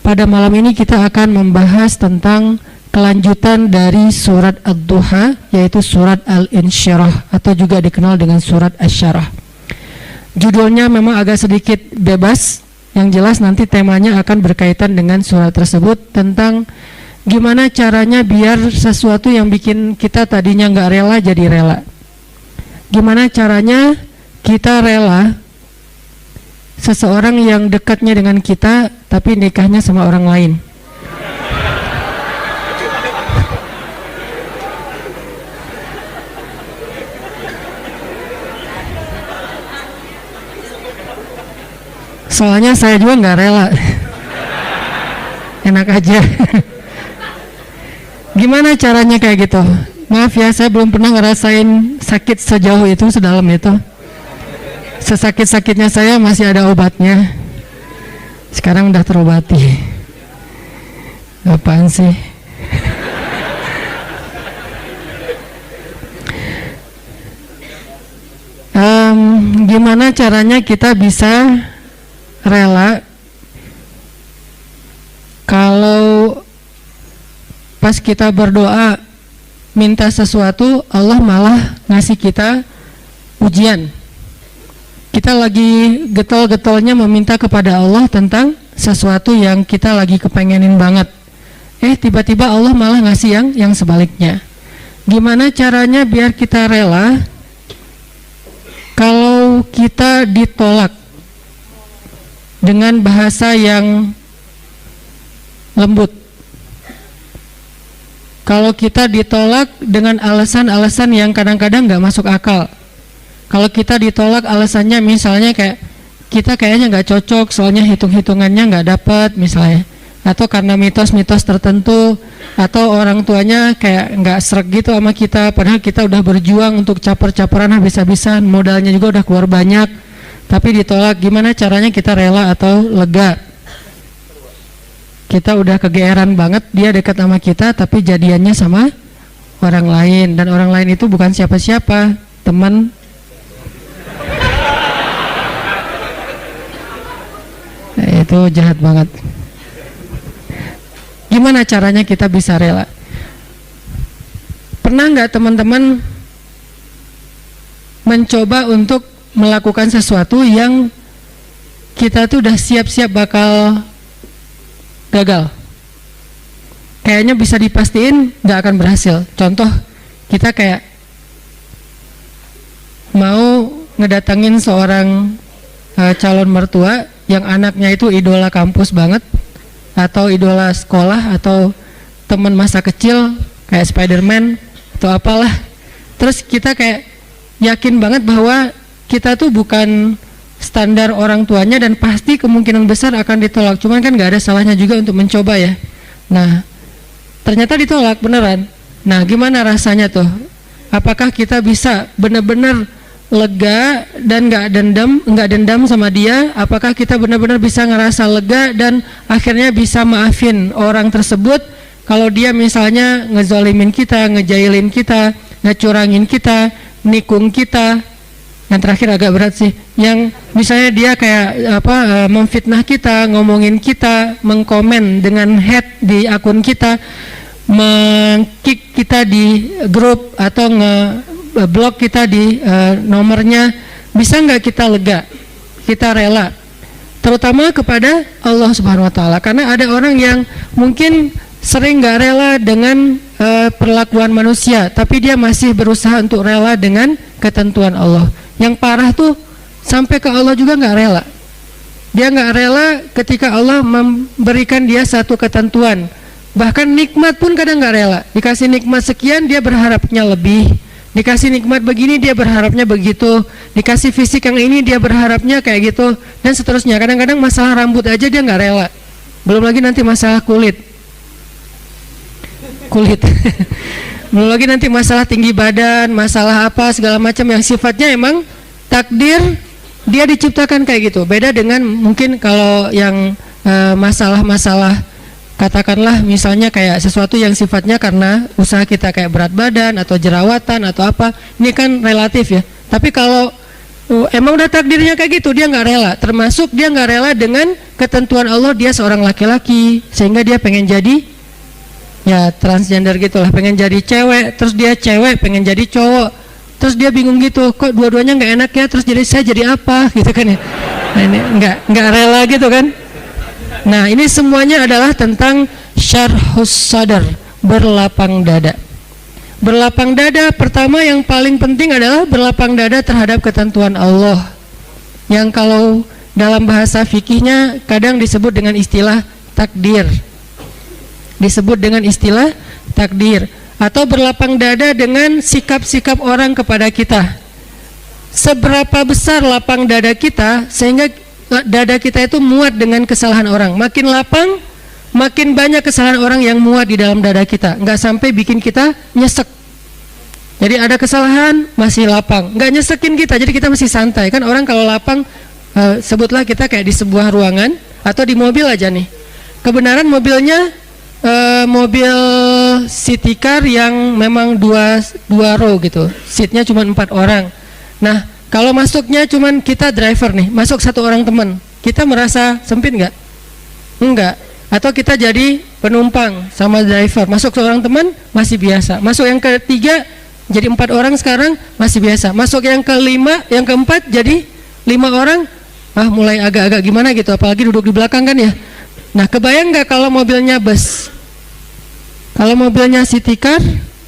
Pada malam ini kita akan membahas tentang kelanjutan dari surat Ad-Duha, yaitu surat Al-Insyirah atau juga dikenal dengan surat Asy-Syarah. Judulnya memang agak sedikit bebas, yang jelas nanti temanya akan berkaitan dengan surat tersebut, tentang gimana caranya biar sesuatu yang bikin kita tadinya nggak rela jadi rela. Gimana caranya kita rela seseorang yang dekatnya dengan kita tapi nikahnya sama orang lain. Soalnya saya juga nggak rela. Enak aja. Gimana caranya kayak gitu? Maaf ya, saya belum pernah ngerasain sakit sejauh itu, sedalam itu. Sesakit-sakitnya saya masih ada obatnya. Sekarang udah terobati. Apaan sih? Gimana caranya kita bisa rela kalau pas kita berdoa minta sesuatu, Allah malah ngasih kita ujian. Kita lagi getol-getolnya meminta kepada Allah tentang sesuatu yang kita lagi kepengenin banget. Tiba-tiba Allah malah ngasih yang sebaliknya. Gimana caranya biar kita rela kalau kita ditolak dengan bahasa yang lembut? Kalau kita ditolak dengan alasan-alasan yang kadang-kadang nggak masuk akal. Kalau kita ditolak alasannya misalnya kayak kita kayaknya nggak cocok, soalnya hitung-hitungannya nggak dapat misalnya, atau karena mitos-mitos tertentu, atau orang tuanya kayak nggak sreg gitu sama kita, padahal kita udah berjuang untuk caper-caperan habis-habisan, modalnya juga udah keluar banyak, tapi ditolak. Gimana caranya kita rela atau lega? Kita udah kegeeran banget, dia dekat sama kita tapi jadiannya sama orang lain, dan orang lain itu bukan siapa-siapa, teman. Itu jahat banget. Gimana caranya kita bisa rela? Pernah nggak teman-teman mencoba untuk melakukan sesuatu yang kita tuh udah siap-siap bakal gagal? Kayaknya bisa dipastiin nggak akan berhasil. Contoh, kita kayak mau ngedatangin seorang calon mertua yang anaknya itu idola kampus banget, atau idola sekolah, atau teman masa kecil kayak Spider-Man atau apalah. Terus kita kayak yakin banget bahwa kita tuh bukan standar orang tuanya dan pasti kemungkinan besar akan ditolak. Cuman kan nggak ada salahnya juga untuk mencoba ya. Nah, ternyata ditolak beneran. Nah, gimana rasanya tuh? Apakah kita bisa benar-benar lega dan nggak dendam sama dia? Apakah kita benar-benar bisa ngerasa lega dan akhirnya bisa maafin orang tersebut kalau dia misalnya ngezolimin kita, ngejailin kita, ngecurangin kita, nikung kita? Yang terakhir agak berat sih, yang misalnya dia kayak memfitnah kita, ngomongin kita, mengkomen dengan hate di akun kita, meng-kick kita di grup, atau nge-blok kita di nomornya. Bisa nggak kita lega, kita rela, terutama kepada Allah Subhanahu Wa Taala? Karena ada orang yang mungkin sering nggak rela dengan perlakuan manusia, tapi dia masih berusaha untuk rela dengan ketentuan Allah. Yang parah tuh sampai ke Allah juga nggak rela. Dia nggak rela ketika Allah memberikan dia satu ketentuan. Bahkan nikmat pun kadang nggak rela. Dikasih nikmat sekian dia berharapnya lebih. Dikasih nikmat begini dia berharapnya begitu. Dikasih fisik yang ini dia berharapnya kayak gitu, dan seterusnya. Kadang-kadang masalah rambut aja dia nggak rela. Belum lagi nanti masalah kulit. Belum lagi nanti masalah tinggi badan, masalah apa segala macam yang sifatnya emang takdir dia diciptakan kayak gitu. Beda dengan mungkin kalau yang masalah-masalah katakanlah misalnya kayak sesuatu yang sifatnya karena usaha kita kayak berat badan atau jerawatan atau apa, ini kan relatif ya. Tapi kalau emang udah takdirnya kayak gitu, dia nggak rela. Termasuk dia nggak rela dengan ketentuan Allah, dia seorang laki-laki sehingga dia pengen jadi ya transgender gitulah, pengen jadi cewek, terus dia cewek pengen jadi cowok, terus dia bingung gitu, kok dua-duanya nggak enak ya, terus saya jadi apa gitu kan ya. Nah ini nggak rela gitu kan. Nah ini semuanya adalah tentang syarhus sadar, berlapang dada. Berlapang dada pertama yang paling penting adalah berlapang dada terhadap ketentuan Allah, yang kalau dalam bahasa fikihnya kadang disebut dengan istilah takdir, atau berlapang dada dengan sikap-sikap orang kepada kita. Seberapa besar lapang dada kita sehingga dada kita itu muat dengan kesalahan orang. Makin lapang, makin banyak kesalahan orang yang muat di dalam dada kita, nggak sampai bikin kita nyesek. Jadi ada kesalahan masih lapang, nggak nyesekin kita, jadi kita masih santai. Kan orang kalau lapang, sebutlah kita kayak di sebuah ruangan atau di mobil aja nih. Kebenaran mobilnya mobil city car yang memang dua row gitu, seatnya cuma 4 orang. Nah kalau masuknya cuma kita driver nih, masuk 1 orang teman, kita merasa sempit nggak? Enggak. Atau kita jadi penumpang sama driver, masuk seorang teman masih biasa, masuk yang ketiga jadi 4 orang sekarang masih biasa, masuk yang kelima, yang keempat jadi 5 orang, mulai agak-agak gimana gitu, apalagi duduk di belakang kan ya. Nah kebayang nggak kalau mobilnya bus, kalau mobilnya city car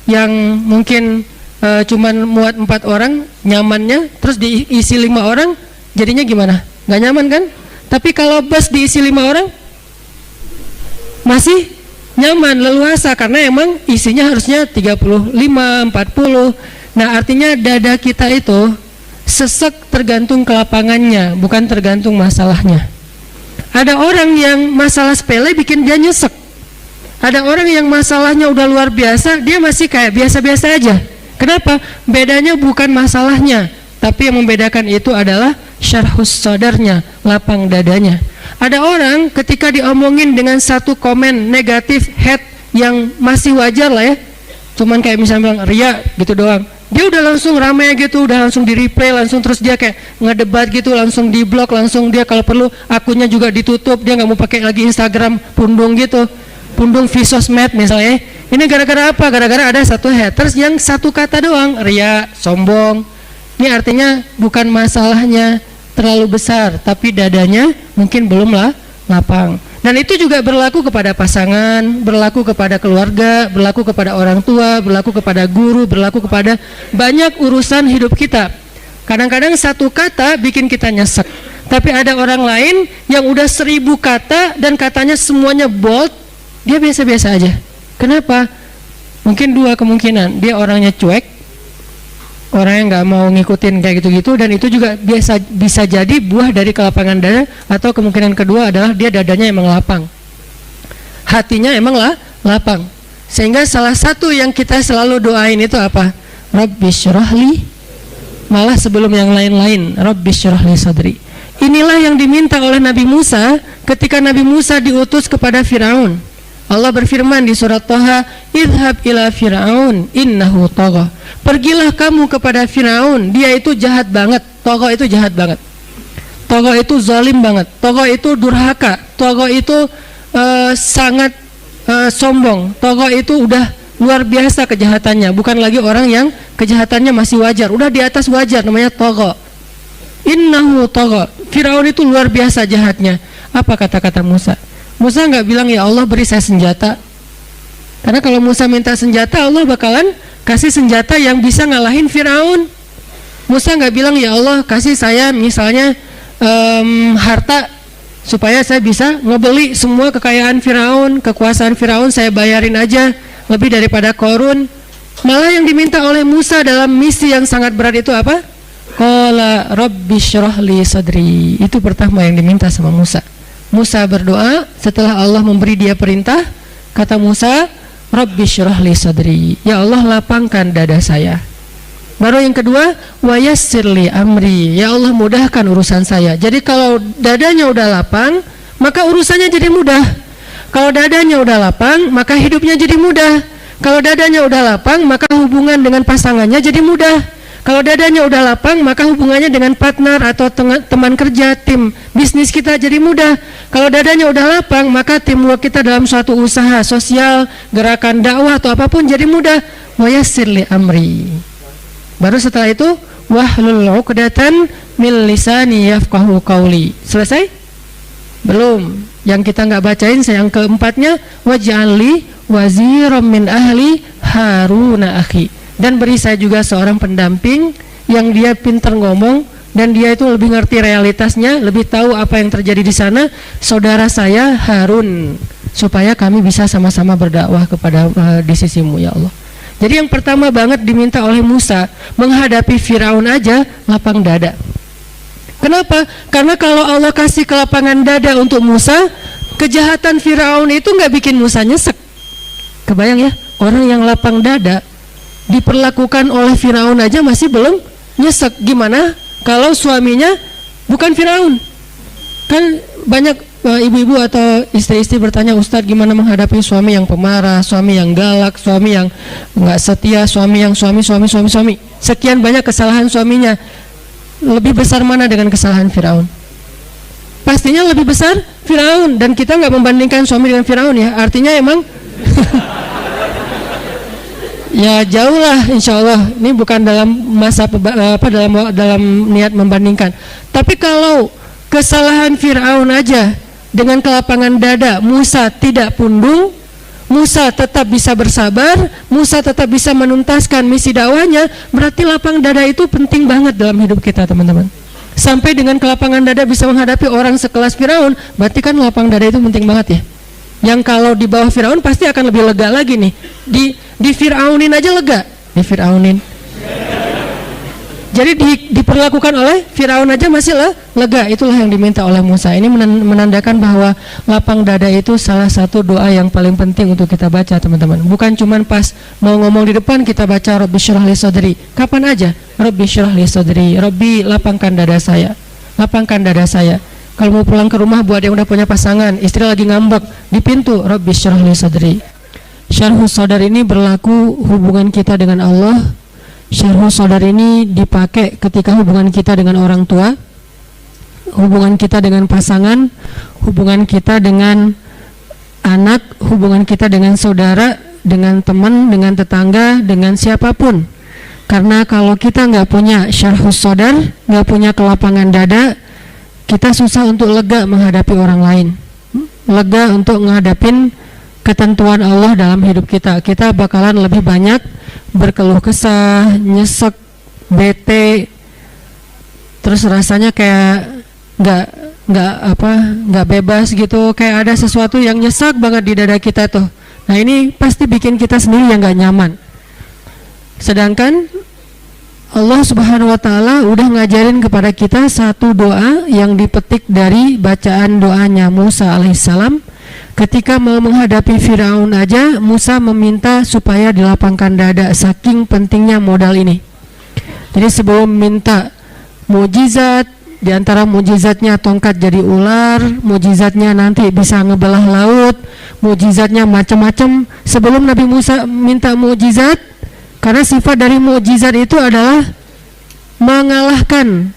yang mungkin cuman muat 4 orang nyamannya, terus diisi 5 orang, jadinya gimana? Nggak nyaman kan? Tapi kalau bus diisi 5 orang masih nyaman, leluasa, karena emang isinya harusnya 35, 40. Nah artinya dada kita itu sesek tergantung kelapangannya, bukan tergantung masalahnya. Ada orang yang masalah sepele bikin dia nyesek, ada orang yang masalahnya udah luar biasa, dia masih kayak biasa-biasa aja. Kenapa? Bedanya bukan masalahnya, tapi yang membedakan itu adalah syarhus sadarnya, lapang dadanya. Ada orang ketika diomongin dengan satu komen negatif, hate yang masih wajar lah ya, cuman kayak misalnya bilang ria gitu doang, dia udah langsung rame gitu, udah langsung di replay, langsung terus dia kayak ngedebat gitu, langsung di blok, langsung dia kalau perlu akunnya juga ditutup, dia nggak mau pakai lagi Instagram pundung gitu, pundung visosmed misalnya. Ini gara-gara apa? Gara-gara ada satu haters yang satu kata doang, ria, sombong. Ini artinya bukan masalahnya terlalu besar, tapi dadanya mungkin belum lapang. Dan itu juga berlaku kepada pasangan, berlaku kepada keluarga, berlaku kepada orang tua, berlaku kepada guru, berlaku kepada banyak urusan hidup kita. Kadang-kadang satu kata bikin kita nyesek, tapi ada orang lain yang udah 1000 kata dan katanya semuanya bold, dia biasa-biasa aja. Kenapa? Mungkin 2 kemungkinan, dia orangnya cuek, orang yang nggak mau ngikutin kayak gitu-gitu, dan itu juga bisa jadi buah dari kelapangan dada, atau kemungkinan kedua adalah dia dadanya emang lapang, hatinya emang lapang. Sehingga salah satu yang kita selalu doain itu apa? Rabbi syrahli, malah sebelum yang lain-lain, Rabbi syrahli sadri. Inilah yang diminta oleh Nabi Musa ketika Nabi Musa diutus kepada Firaun. Allah berfirman di surat Thaha, idhab ila Firaun innahu tagha. Pergilah kamu kepada Firaun, dia itu jahat banget. Tagha itu jahat banget. Tagha itu zalim banget. Tagha itu durhaka. Tagha itu sangat sombong. Tagha itu udah luar biasa kejahatannya, bukan lagi orang yang kejahatannya masih wajar, udah di atas wajar, namanya tagha. Innahu tagha. Firaun itu luar biasa jahatnya. Apa kata-kata Musa? Musa nggak bilang ya Allah beri saya senjata, karena kalau Musa minta senjata Allah bakalan kasih senjata yang bisa ngalahin Firaun. Musa nggak bilang ya Allah kasih saya misalnya harta supaya saya bisa ngebeli semua kekayaan Firaun, kekuasaan Firaun saya bayarin aja lebih daripada Korun. Malah yang diminta oleh Musa dalam misi yang sangat berat itu apa? Qala Rabbi syrahli sadri. Itu pertama yang diminta sama Musa. Musa berdoa setelah Allah memberi dia perintah, kata Musa, Rabbi syrahli sadri, ya Allah lapangkan dada saya. Baru yang kedua, wa yassirli amri, ya Allah mudahkan urusan saya. Jadi kalau dadanya udah lapang, maka urusannya jadi mudah. Kalau dadanya udah lapang, maka hidupnya jadi mudah. Kalau dadanya udah lapang, maka hubungan dengan pasangannya jadi mudah. Kalau dadanya udah lapang, maka hubungannya dengan partner atau teman kerja, tim bisnis kita jadi mudah. Kalau dadanya udah lapang, maka teamwork kita dalam suatu usaha sosial, gerakan dakwah atau apapun jadi mudah. Wa yassir li amri. Baru setelah itu wahlul 'uqdatan min lisani yafqahu qawli. Selesai? Belum. Yang kita nggak bacain yang keempatnya waj'alli waziram min ahli Haruna akhi. Dan beri saya juga seorang pendamping yang dia pintar ngomong dan dia itu lebih ngerti realitasnya, lebih tahu apa yang terjadi di sana, saudara saya Harun, supaya kami bisa sama-sama berdakwah kepada di sisimu ya Allah. Jadi yang pertama banget diminta oleh Musa menghadapi Firaun aja lapang dada. Kenapa? Karena kalau Allah kasih kelapangan dada untuk Musa, kejahatan Firaun itu nggak bikin Musa nyesek. Kebayang ya, orang yang lapang dada diperlakukan oleh Firaun aja masih belum nyesek. Gimana kalau suaminya bukan Firaun? Kan banyak ibu-ibu atau istri-istri bertanya, Ustadz gimana menghadapi suami yang pemarah, suami yang galak, suami yang nggak setia, suami yang suami. Sekian banyak kesalahan suaminya. Lebih besar mana dengan kesalahan Firaun? Pastinya lebih besar Firaun. Dan kita nggak membandingkan suami dengan Firaun ya. Artinya emang ya jauh lah insya Allah. Ini bukan dalam masa dalam niat membandingkan. Tapi kalau kesalahan Firaun aja dengan kelapangan dada Musa tidak pundung, Musa tetap bisa bersabar, Musa tetap bisa menuntaskan misi dakwahnya, berarti lapang dada itu penting banget dalam hidup kita teman-teman. Sampai dengan kelapangan dada bisa menghadapi orang sekelas Firaun, berarti kan lapang dada itu penting banget ya. Yang kalau di bawah Firaun pasti akan lebih lega lagi nih. Di Firaunin aja lega, di Firaunin. Jadi diperlakukan oleh Firaun aja masih lega. Itulah yang diminta oleh Musa. Ini menandakan bahwa lapang dada itu salah satu doa yang paling penting untuk kita baca teman-teman. Bukan cuman pas mau ngomong di depan kita baca Rabbi syrah li sadri. Kapan aja Rabbi syrah li sadri, Rabbi lapangkan dada saya, lapangkan dada saya. Kalau mau pulang ke rumah buat yang udah punya pasangan, istri lagi ngambek di pintu, Rabbi syrah li sadri. Syarhus sadar ini berlaku hubungan kita dengan Allah. Syarhus sadar ini dipakai ketika hubungan kita dengan orang tua, hubungan kita dengan pasangan, hubungan kita dengan anak, hubungan kita dengan saudara, dengan teman, dengan tetangga, dengan siapapun. Karena kalau kita nggak punya syarhus sadar, nggak punya kelapangan dada, kita susah untuk lega menghadapi orang lain, lega untuk menghadapin ketentuan Allah dalam hidup kita. Kita bakalan lebih banyak berkeluh kesah, nyesek, bete, terus rasanya kayak nggak bebas gitu, kayak ada sesuatu yang nyesek banget di dada kita tuh. Nah ini pasti bikin kita sendiri yang nggak nyaman. Sedangkan Allah Subhanahu wa Ta'ala udah ngajarin kepada kita satu doa yang dipetik dari bacaan doanya Musa alaihissalam. Ketika mau menghadapi Firaun aja, Musa meminta supaya dilapangkan dada, saking pentingnya modal ini. Jadi sebelum minta mujizat, diantara mujizatnya tongkat jadi ular, mujizatnya nanti bisa ngebelah laut, mujizatnya macam-macam. Sebelum Nabi Musa minta mujizat, karena sifat dari mujizat itu adalah mengalahkan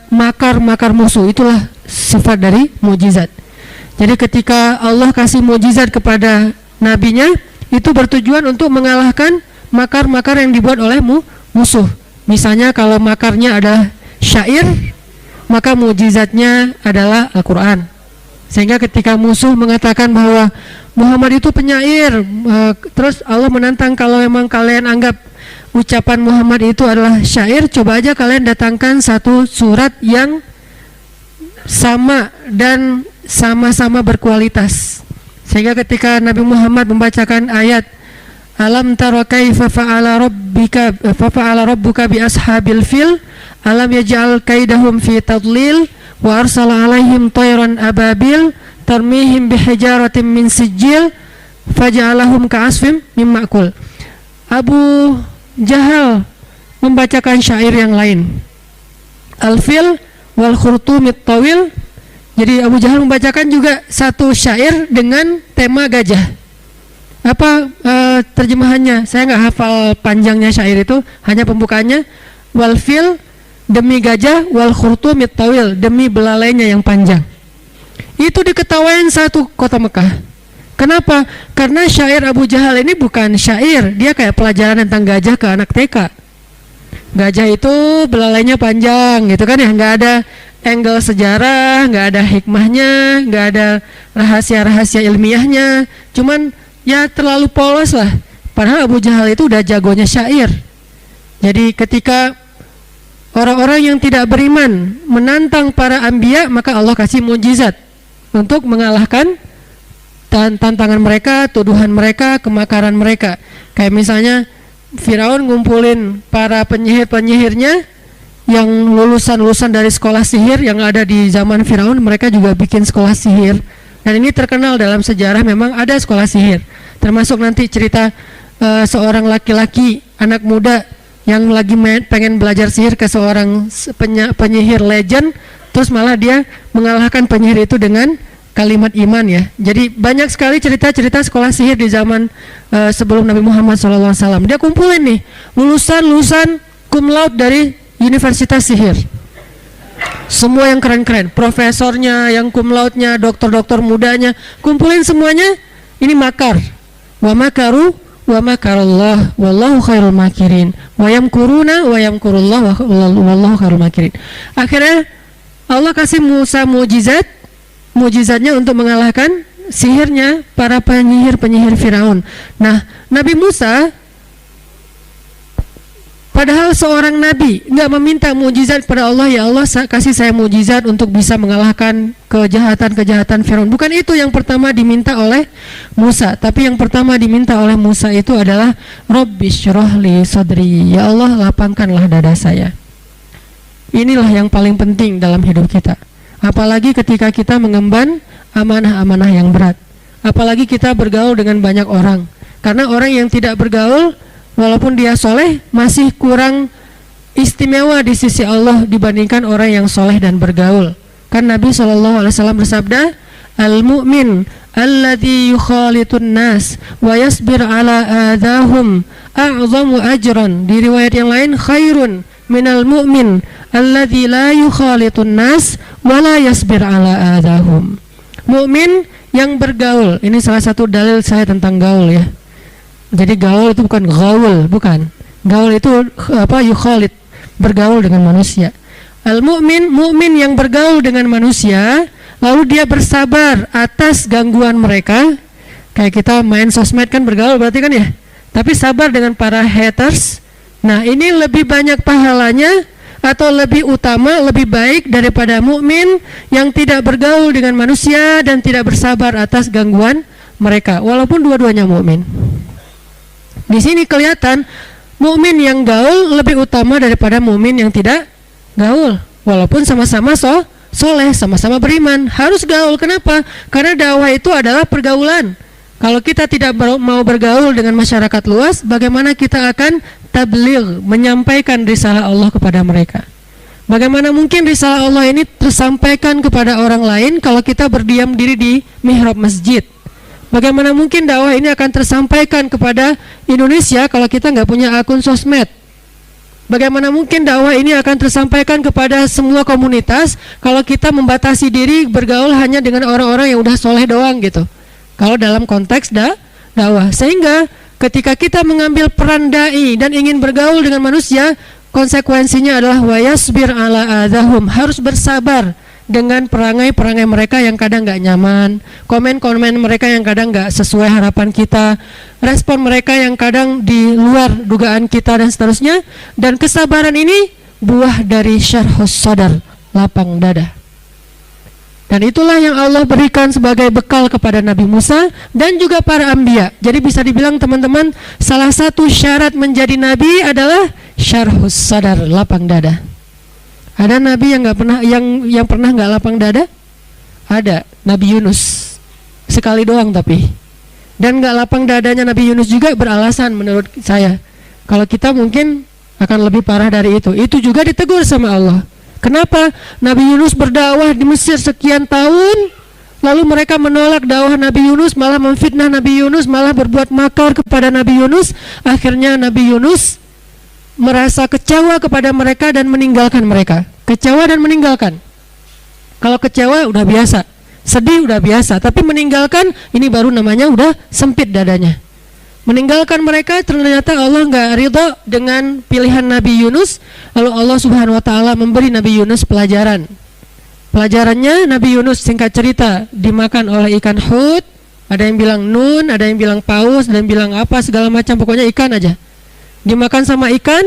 makar-makar musuh, itulah sifat dari mujizat. Jadi ketika Allah kasih mujizat kepada nabinya, itu bertujuan untuk mengalahkan makar-makar yang dibuat oleh musuh. Misalnya kalau makarnya adalah syair, maka mujizatnya adalah Al-Quran. Sehingga ketika musuh mengatakan bahwa Muhammad itu penyair, terus Allah menantang, kalau memang kalian anggap ucapan Muhammad itu adalah syair, coba aja kalian datangkan satu surat yang sama dan sama-sama berkualitas. Sehingga ketika Nabi Muhammad membacakan ayat Alam tara kaifa fa'ala rabbuka bi ashabil fil alam yaj'al kaidahum fi tadlil wa arsala alaihim tayran ababil tarmihim bihijaratin min sijil faja'alahum ka'asfim mim ma'kul. Abu Jahal membacakan syair yang lain, al-fil wal khurtumit tawil. Jadi Abu Jahal membacakan juga satu syair dengan tema gajah. Terjemahannya? Saya nggak hafal panjangnya syair itu, hanya pembukaannya. Wal fil, demi gajah, wal khurtumit tawil, demi belalainya yang panjang. Itu diketawain satu kota Mekah. Kenapa? Karena syair Abu Jahal ini bukan syair, dia kayak pelajaran tentang gajah ke anak TK. Gajah itu belalainya panjang gitu kan ya, nggak ada angle sejarah, nggak ada hikmahnya, nggak ada rahasia-rahasia ilmiahnya, cuman ya terlalu polos lah. Padahal Abu Jahal itu udah jagonya syair. Jadi ketika orang-orang yang tidak beriman menantang para anbiya, maka Allah kasih mukjizat untuk mengalahkan tantangan mereka, tuduhan mereka, kemakaran mereka. Kayak misalnya Firaun ngumpulin para penyihir-penyihirnya yang lulusan-lulusan dari sekolah sihir yang ada di zaman Firaun, mereka juga bikin sekolah sihir. Dan ini terkenal dalam sejarah, memang ada sekolah sihir. Termasuk nanti cerita seorang laki-laki, anak muda yang lagi pengen belajar sihir ke seorang penyihir legend, terus malah dia mengalahkan penyihir itu dengan kalimat iman ya. Jadi banyak sekali cerita-cerita sekolah sihir di zaman sebelum Nabi Muhammad SAW. Dia kumpulin nih lulusan cum laude dari Universitas Sihir. Semua yang keren-keren, profesornya, yang cum laude-nya, dokter-dokter mudanya, kumpulin semuanya. Ini makar. Wa makaru wa makarallah wallahu khairul makirin. Wa yamkuruna wa yamkurullah wallahu khairul makirin. Akhirnya Allah kasih Musa mujizatnya untuk mengalahkan sihirnya para penyihir Firaun. Nah, Nabi Musa padahal seorang nabi nggak meminta mujizat pada Allah, ya Allah kasih saya mujizat untuk bisa mengalahkan kejahatan Firaun. Bukan itu yang pertama diminta oleh Musa, tapi yang pertama diminta oleh Musa itu adalah Rabbish shrahli sadri, ya Allah lapangkanlah dada saya. Inilah yang paling penting dalam hidup kita. Apalagi ketika kita mengemban amanah-amanah yang berat. Apalagi kita bergaul dengan banyak orang. Karena orang yang tidak bergaul, walaupun dia soleh, masih kurang istimewa di sisi Allah dibandingkan orang yang soleh dan bergaul. Kan Nabi SAW bersabda, Al-mu'min alladhi yukhalitun nas wa yasbir ala adahum a'zamu ajran. Di riwayat yang lain, khairun minal mu'min alladzi la yukhalitun nas wa la yasbir ala adahum. Mukmin yang bergaul, ini salah satu dalil saya tentang gaul ya. Jadi gaul itu bukan gaul, bukan. Gaul itu yukhalit, bergaul dengan manusia. Al-mu'min, mukmin yang bergaul dengan manusia, lalu dia bersabar atas gangguan mereka. Kayak kita main sosmed kan bergaul berarti kan ya. Tapi sabar dengan para haters. Nah, ini lebih banyak pahalanya atau lebih utama, lebih baik daripada mukmin yang tidak bergaul dengan manusia dan tidak bersabar atas gangguan mereka, walaupun dua-duanya mukmin. Di sini kelihatan mukmin yang gaul lebih utama daripada mukmin yang tidak gaul, walaupun sama-sama soleh, sama-sama beriman. Harus gaul. Kenapa? Karena dakwah itu adalah pergaulan. Kalau kita tidak mau bergaul dengan masyarakat luas, bagaimana kita akan tabligh, menyampaikan risalah Allah kepada mereka? Bagaimana mungkin risalah Allah ini tersampaikan kepada orang lain kalau kita berdiam diri di mihrab masjid? Bagaimana mungkin dakwah ini akan tersampaikan kepada Indonesia kalau kita nggak punya akun sosmed? Bagaimana mungkin dakwah ini akan tersampaikan kepada semua komunitas kalau kita membatasi diri bergaul hanya dengan orang-orang yang udah soleh doang gitu? Kalau dalam konteks dakwah, sehingga ketika kita mengambil peran dai dan ingin bergaul dengan manusia, konsekuensinya adalah wayasbir ala adahum, harus bersabar dengan perangai-perangai mereka yang kadang nggak nyaman, komen-komen mereka yang kadang nggak sesuai harapan kita, respon mereka yang kadang di luar dugaan kita dan seterusnya. Dan kesabaran ini buah dari syarhus sadar, lapang dada. Dan itulah yang Allah berikan sebagai bekal kepada Nabi Musa dan juga para anbiya. Jadi bisa dibilang teman-teman, salah satu syarat menjadi nabi adalah syarhus sadar, lapang dada. Ada nabi yang nggak pernah yang pernah nggak lapang dada? Ada, Nabi Yunus. Sekali doang tapi. Dan nggak lapang dadanya Nabi Yunus juga beralasan menurut saya. Kalau kita mungkin akan lebih parah dari itu. Itu juga ditegur sama Allah. Kenapa? Nabi Yunus berdakwah di Mesir sekian tahun, Lalu mereka menolak dakwah Nabi Yunus, malah memfitnah Nabi Yunus, malah berbuat makar kepada Nabi Yunus. Akhirnya Nabi Yunus merasa kecewa kepada mereka dan meninggalkan mereka. Kecewa dan meninggalkan. Kalau kecewa udah biasa, sedih udah biasa, tapi meninggalkan ini baru namanya udah sempit dadanya. Meninggalkan mereka, ternyata Allah nggak ridho dengan pilihan Nabi Yunus. Lalu Allah Subhanahu Wa Taala memberi Nabi Yunus pelajaran. Pelajarannya, Nabi Yunus singkat cerita dimakan oleh ikan hut. Ada yang bilang nun, ada yang bilang paus, ada yang bilang apa segala macam, pokoknya ikan aja. Dimakan sama ikan,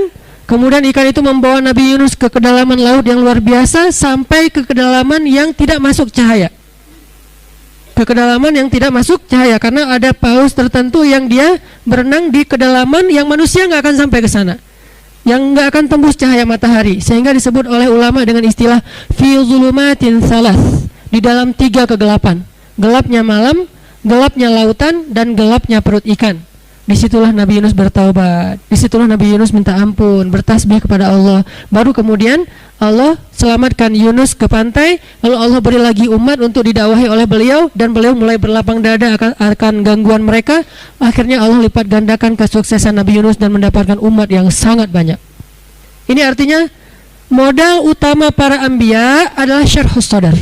kemudian ikan itu membawa Nabi Yunus ke kedalaman laut yang luar biasa, sampai ke kedalaman yang tidak masuk cahaya. Ke kedalaman yang tidak masuk cahaya, karena ada paus tertentu yang dia berenang di kedalaman yang manusia nggak akan sampai ke sana, yang nggak akan tembus cahaya matahari, sehingga disebut oleh ulama dengan istilah fi zulumatin salas, di dalam 3 kegelapan, gelapnya malam, gelapnya lautan, dan gelapnya perut ikan. Disitulah Nabi Yunus bertaubat, disitulah Nabi Yunus minta ampun, bertasbih kepada Allah. Baru kemudian Allah selamatkan Yunus ke pantai. Lalu Allah beri lagi umat untuk didakwahi oleh beliau, dan beliau mulai berlapang dada akan gangguan mereka. Akhirnya Allah lipat gandakan kesuksesan Nabi Yunus dan mendapatkan umat yang sangat banyak. Ini artinya modal utama para anbiya adalah syarhus sadar,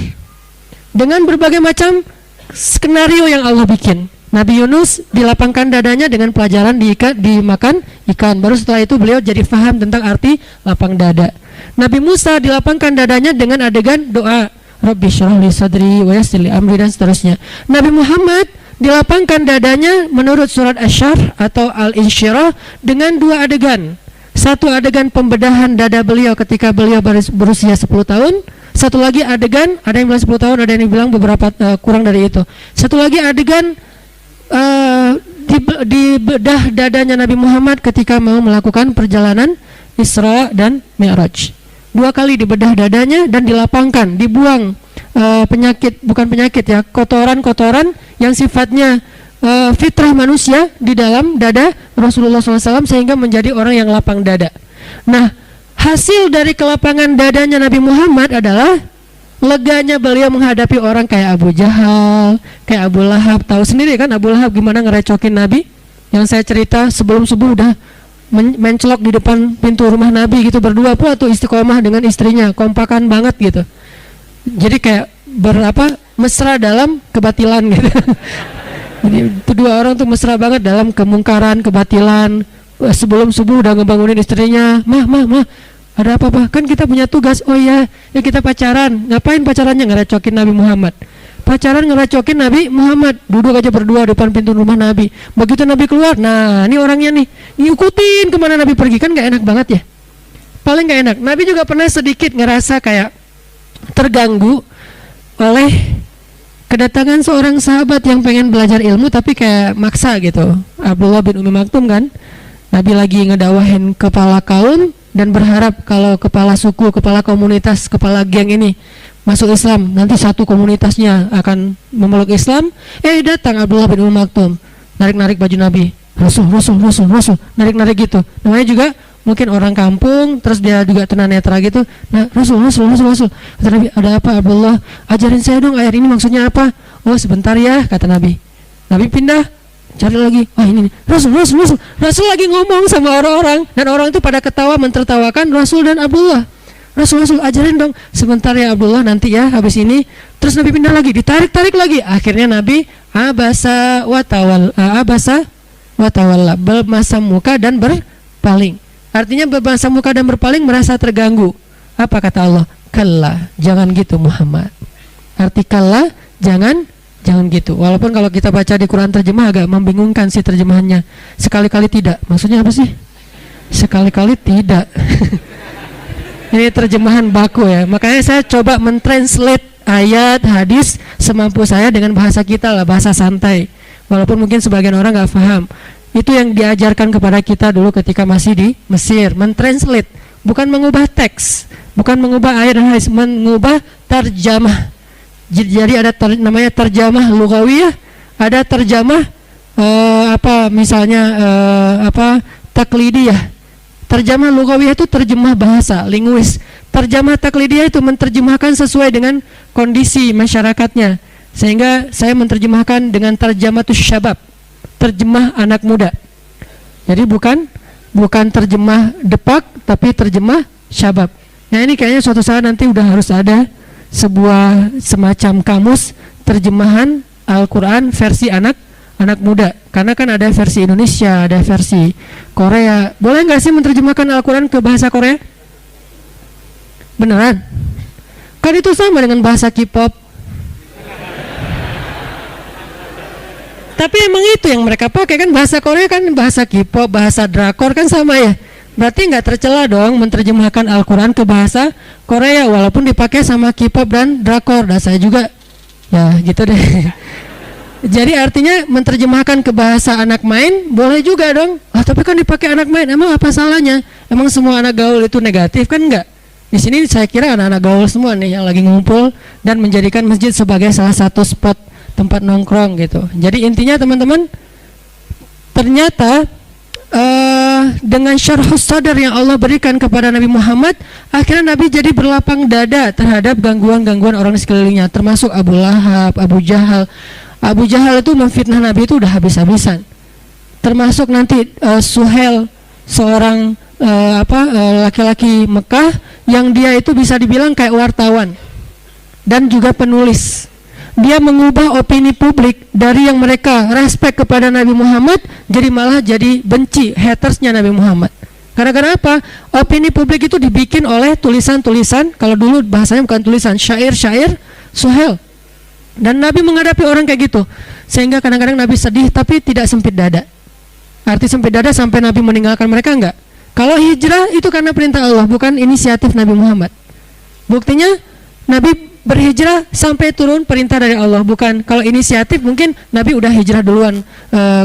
dengan berbagai macam skenario yang Allah bikin. Nabi Yunus dilapangkan dadanya dengan pelajaran dimakan ikan. Baru setelah itu beliau jadi faham tentang arti lapang dada. Nabi Musa dilapangkan dadanya dengan adegan doa Rabbi syrah li sadri wa yassir li amri, dan seterusnya. Nabi Muhammad dilapangkan dadanya menurut surat Asy-Syarh atau Al-Insyirah dengan 2 adegan. Satu adegan pembedahan dada beliau ketika beliau berusia 10 tahun. Satu lagi adegan, ada yang bilang 10 tahun, ada yang bilang beberapa kurang dari itu. Satu lagi adegan di bedah dadanya Nabi Muhammad ketika mau melakukan perjalanan Isra dan Mi'raj. 2 kali dibedah dadanya dan dilapangkan, dibuang bukan penyakit ya, kotoran-kotoran yang sifatnya fitrah manusia di dalam dada Rasulullah SAW, sehingga menjadi orang yang lapang dada. Nah, hasil dari kelapangan dadanya Nabi Muhammad adalah leganya beliau menghadapi orang kayak Abu Jahal, kayak Abu Lahab. Tahu sendiri kan Abu Lahab gimana ngerecokin Nabi, yang saya cerita sebelum subuh udah mencelok di depan pintu rumah Nabi gitu, berdua pula tuh istiqomah dengan istrinya, kompakan banget gitu. Jadi kayak mesra dalam kebatilan gitu. Jadi kedua orang tuh mesra banget dalam kemungkaran, kebatilan. Sebelum subuh udah ngebangunin istrinya, mah ada apa-apa? Kan kita punya tugas. Oh iya, ya kita pacaran. Ngapain pacarannya? Ngerecokin Nabi Muhammad. Pacaran ngerecokin Nabi Muhammad. Duduk aja berdua depan pintu rumah Nabi. Begitu Nabi keluar, nah ini orangnya nih, ngikutin kemana Nabi pergi. Kan gak enak banget ya. Paling gak enak. Nabi juga pernah sedikit ngerasa kayak terganggu oleh kedatangan seorang sahabat yang pengen belajar ilmu tapi kayak maksa gitu. Abdullah bin Umi Maktum kan. Nabi lagi ngedakwahin kepala kaum dan berharap kalau kepala suku, kepala komunitas, kepala geng ini masuk Islam, nanti satu komunitasnya akan memeluk Islam. Datang Abdullah bin Maktum, narik-narik baju Nabi. Rasul, narik-narik gitu. Namanya juga mungkin orang kampung, terus dia juga tunanetra gitu. Nah, Rasul. Kata Nabi, ada apa Abdullah? Ajarin saya dong ayat ini maksudnya apa? Oh sebentar ya, kata Nabi. Nabi pindah. Cari lagi, ini nih. Rasul lagi ngomong sama orang-orang, dan orang itu pada ketawa mentertawakan Rasul dan Abdullah. Rasul ajarin dong. Sebentar ya Abdullah, nanti ya habis ini. Terus Nabi pindah lagi, ditarik lagi. Akhirnya Nabi abasa wa tawalla, bermasam muka dan berpaling. Artinya bermasam muka dan berpaling, merasa terganggu. Apa kata Allah? Kalla, jangan gitu Muhammad. Arti kalla, jangan gitu. Walaupun kalau kita baca di Quran terjemah agak membingungkan sih terjemahannya. Sekali-kali tidak. Maksudnya apa sih? Sekali-kali tidak. Ini terjemahan baku ya. Makanya saya coba mentranslate ayat, hadis semampu saya dengan bahasa kita lah, bahasa santai. Walaupun mungkin sebagian orang nggak paham. Itu yang diajarkan kepada kita dulu ketika masih di Mesir. Mentranslate, bukan mengubah teks, bukan mengubah ayat dan hadis, mengubah terjemah. Jadi ada namanya terjemah lugawiyah, ada terjemah taklidiyah. Terjemah lugawiyah itu terjemah bahasa, linguis. Terjemah taklidiyah itu menerjemahkan sesuai dengan kondisi masyarakatnya. Sehingga saya menerjemahkan dengan tarjamatus syabab, terjemah anak muda. Jadi bukan terjemah depak, tapi terjemah syabab. Nah ini kayaknya suatu saat nanti udah harus ada sebuah semacam kamus terjemahan Al-Quran versi anak muda. Karena kan ada versi Indonesia, ada versi Korea. Boleh nggak sih menerjemahkan Al-Quran ke bahasa Korea? Beneran? Kan itu sama dengan bahasa K-pop. Tapi emang itu yang mereka pakai kan, bahasa Korea kan, bahasa K-pop, bahasa drakor kan sama ya. Berarti nggak tercela dong menerjemahkan Al-Quran ke bahasa Korea walaupun dipakai sama K-pop dan drakor. Dan saya juga ya gitu deh. Jadi artinya menerjemahkan ke bahasa anak main boleh juga dong. Tapi kan dipakai anak main, emang apa salahnya? Emang semua anak gaul itu negatif kan? Enggak. Di sini saya kira anak-anak gaul semua nih yang lagi ngumpul dan menjadikan masjid sebagai salah satu spot tempat nongkrong gitu. Jadi intinya teman-teman, ternyata dengan syarhus sadar yang Allah berikan kepada Nabi Muhammad, akhirnya Nabi jadi berlapang dada terhadap gangguan-gangguan orang di sekelilingnya, termasuk Abu Lahab, Abu Jahal. Abu Jahal itu memfitnah Nabi itu udah habis-habisan. Termasuk nanti Suhail, seorang laki-laki Mekah yang dia itu bisa dibilang kayak wartawan dan juga penulis. Dia mengubah opini publik dari yang mereka respect kepada Nabi Muhammad jadi malah jadi benci, hatersnya Nabi Muhammad. Gara-gara apa? Opini publik itu dibikin oleh tulisan-tulisan, kalau dulu bahasanya bukan tulisan, syair-syair Suhail. Dan Nabi menghadapi orang kayak gitu, sehingga kadang-kadang Nabi sedih tapi tidak sempit dada. Arti sempit dada sampai Nabi meninggalkan mereka enggak. Kalau hijrah itu karena perintah Allah, bukan inisiatif Nabi Muhammad. Buktinya Nabi berhijrah sampai turun perintah dari Allah, bukan. Kalau inisiatif mungkin Nabi udah hijrah duluan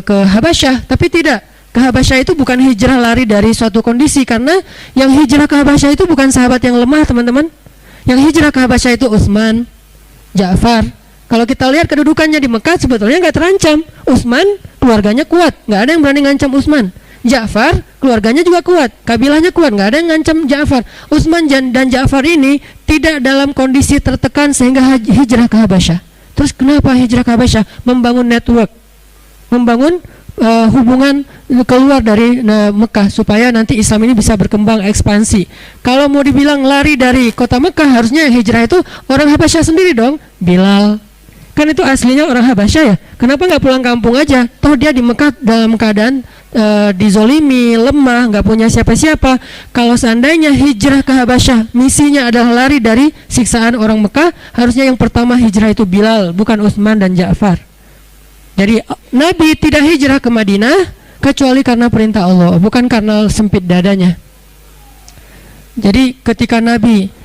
ke Habasyah, tapi tidak. Ke Habasyah itu bukan hijrah lari dari suatu kondisi, karena yang hijrah ke Habasyah itu bukan sahabat yang lemah, teman-teman. Yang hijrah ke Habasyah itu Utsman, Ja'far. Kalau kita lihat kedudukannya di Mekah sebetulnya nggak terancam. Utsman keluarganya kuat, nggak ada yang berani ngancam Utsman. Ja'far keluarganya juga kuat, kabilahnya kuat, nggak ada yang ngancam Ja'far. Utsman dan Ja'far ini tidak dalam kondisi tertekan sehingga hijrah ke Habasyah. Terus kenapa hijrah ke Habasyah? Membangun network, membangun hubungan keluar dari Mekah supaya nanti Islam ini bisa berkembang ekspansi. Kalau mau dibilang lari dari kota Mekah, harusnya hijrah itu orang Habasyah sendiri dong. Bilal kan itu aslinya orang Habasyah ya, kenapa nggak pulang kampung aja? Toh dia di Mekah dalam keadaan dizolimi, lemah, nggak punya siapa-siapa. Kalau seandainya hijrah ke Habasyah misinya adalah lari dari siksaan orang Mekah, harusnya yang pertama hijrah itu Bilal, bukan Utsman dan Ja'far. Jadi Nabi tidak hijrah ke Madinah kecuali karena perintah Allah, bukan karena sempit dadanya. Jadi ketika Nabi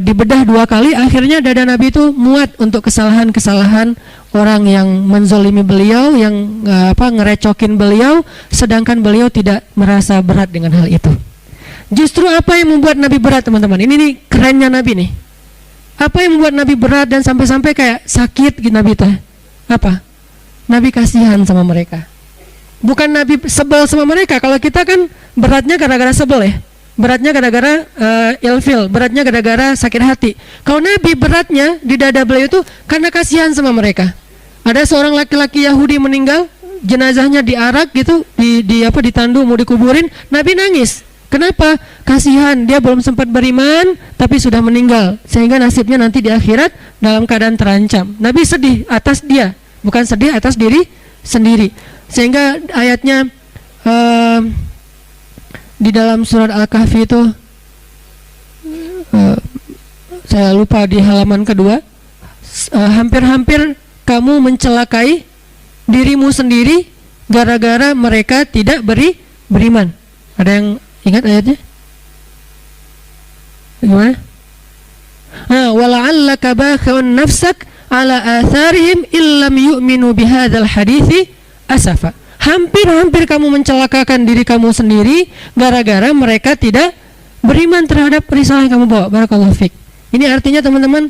dibedah 2 kali, akhirnya dada Nabi itu muat untuk kesalahan-kesalahan orang yang menzolimi beliau, yang ngerecokin beliau, sedangkan beliau tidak merasa berat dengan hal itu. Justru apa yang membuat Nabi berat, teman-teman? Ini nih kerennya Nabi nih. Apa yang membuat Nabi berat dan sampai-sampai kayak sakit gitu Nabi teh? Apa? Nabi kasihan sama mereka. Bukan Nabi sebel sama mereka. Kalau kita kan beratnya gara-gara sebel ya. Beratnya gara-gara ilfil, beratnya gara-gara sakit hati. Kalau Nabi beratnya di dada beliau itu karena kasihan sama mereka. Ada seorang laki-laki Yahudi meninggal, jenazahnya diarak gitu, ditandu mau dikuburin, Nabi nangis. Kenapa? Kasihan, dia belum sempat beriman tapi sudah meninggal, sehingga nasibnya nanti di akhirat dalam keadaan terancam. Nabi sedih atas dia, bukan sedih atas diri sendiri. Sehingga ayatnya di dalam surat Al-Kahfi itu saya lupa di halaman kedua, hampir-hampir kamu mencelakai dirimu sendiri gara-gara mereka tidak beriman. Ada yang ingat ayatnya? Gimana? Wala'allaka bakhun nafsak ala atharihim illam yu'minu bihadzal hadithi asafa. Hampir-hampir kamu mencelakakan diri kamu sendiri gara-gara mereka tidak beriman terhadap risalah yang kamu bawa. Barakallahu fiik. Ini artinya teman-teman,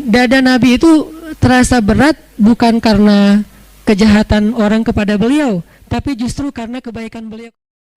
dada Nabi itu terasa berat bukan karena kejahatan orang kepada beliau, tapi justru karena kebaikan beliau.